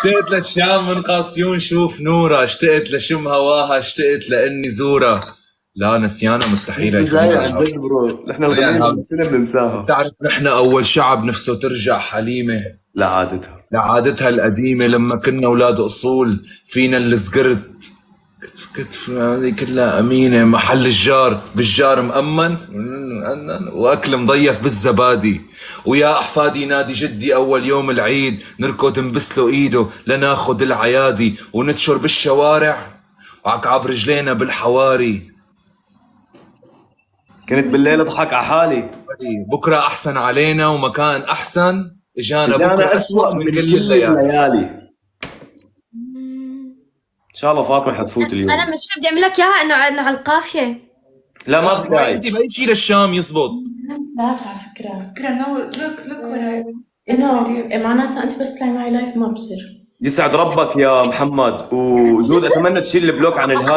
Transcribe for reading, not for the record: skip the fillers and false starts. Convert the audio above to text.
اشتقت للشام من قاسيون شوف نورها، اشتقت لشم هواها، اشتقت لاني زورها. لا نسيانها مستحيل انت يكون جاي عن الهام. جد برو، نحن يعني الغنية هام. من سنة بننساها. بتعرف نحن اول شعب نفسه ترجع حليمه لعادتها. لعادتها القديمه، لما كنا اولاد اصول فينا اللي صقرت كتف، هذه كلها امينه، محل الجار بالجار مأمن، واكل مضيف بالزبادي. ويا احفادي نادي جدي اول يوم العيد، نركض نبسله ايده لناخد العيادي، ونتشر بالشوارع وعكعب رجلينا بالحواري. كنت بالليل اضحك على حالي. بكره احسن علينا ومكان احسن، اجانا اجانا بكره اسوأ اسوأ من من كل كل الليالي. الليالي. ان شاء الله فاطمة حتفوت انا اليوم. مش بدي اعمل لك اياها انه على القافيه. لا ما لا في اقرأي داعي. انت باي شيء للشام يزبط. ثلاثة على فكرة نو لوك وراي. انه معناتها انت بس تطلعي معي لايف ما بصير. يسعد ربك يا محمد، وجود اتمنى تشيل البلوك عن الهاتف.